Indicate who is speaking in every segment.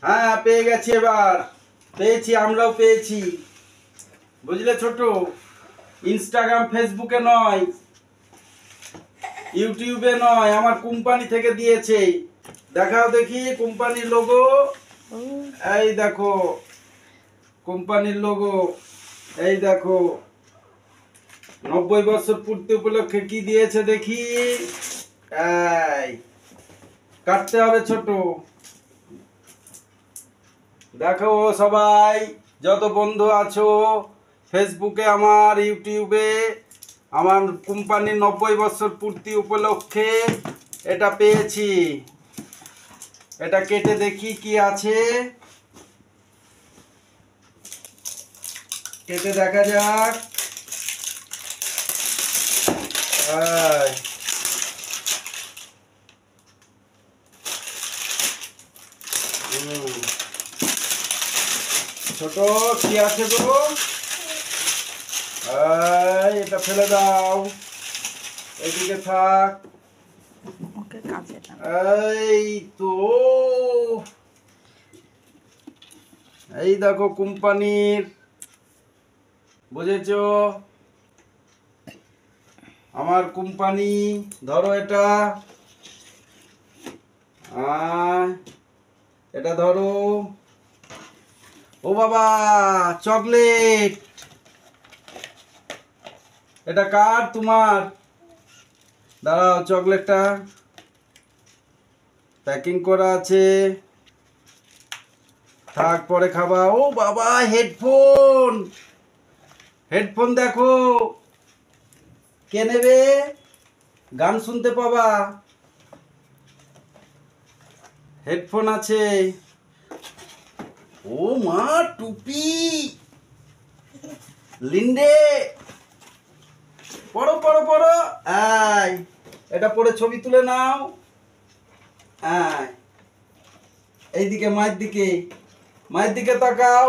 Speaker 1: হ্যাঁ পেয়ে গেছি, এবার পেয়েছি, আমরাও পেয়েছি, বুঝলে ছোট। ইনস্টাগ্রাম ফেসবুকে নয়, ইউটিউবে নয়, আমার কোম্পানি থেকে দিয়েছে। দেখাও দেখি কোম্পানির লোগো। এই দেখো কোম্পানির লোগো, এই দেখো 90 বছর পূর্তি উপলক্ষে কি দিয়েছে দেখি। এই কাটতে হবে ছোট। দেখো সবাই, যত বন্ধু আছো ফেসবুকে, আমার ইউটিউবে, আমার কোম্পানির 90 বছর পূর্তি উপলক্ষে এটা পেয়েছি। এটা কেটে দেখি কি আছে, কেটে দেখা যাক। ছোট কি আছে গো? এটা ফেলে দাও, এদিকে থাক। এই তো, এই দেখো কোম্পানির, বুঝেছো? আমার কোম্পানি। ধরো এটা, এটা ধরো। ও বাবা, চকলেট। এটা কার? তোমার? দাঁড়াও, চকলেটটা প্যাকিং করা আছে, থাক পরে খাবা। ও বাবা, হেডফোন, হেডফোন দেখো, কে নেবে? গান শুনতে পাবা, হেডফোন আছে। ও মা, টুপি, লিন্ডে, পড়ো পড়ো পড়ো। এটা পরে ছবি তুলে নাও। এইদিকে, মায়ের দিকে, মায়ের দিকে তাকাও।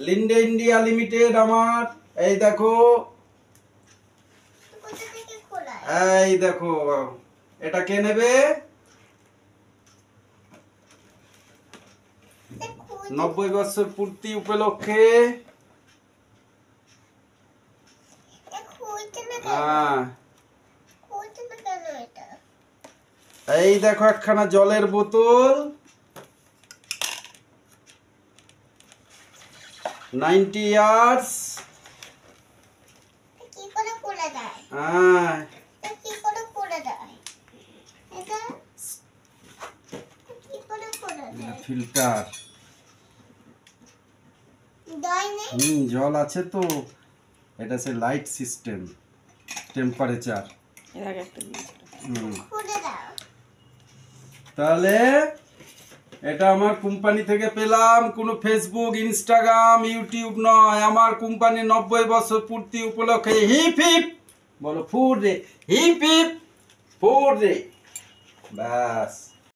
Speaker 1: লিন্ডে ইন্ডিয়া লিমিটেড আমার। এই দেখো, এই দেখো, এটা কে নেবে? 90 বছর পূর্তি উপলক্ষে। এই দেখো একখানা জলের বোতল, 90 ইয়ার্স। ফিল্টার, জল আছে তো। এটা সে লাইট সিস্টেম, টেম্পারেচার। তাহলে এটা আমার কোম্পানি থেকে পেলাম, কোনো ফেসবুক ইনস্টাগ্রাম ইউটিউব নয়। আমার কোম্পানি 90 বছর পূর্তি উপলক্ষে হিপ হিপ বলো ফুড রে, হিপ হিপ ফুড রে, ব্যাস।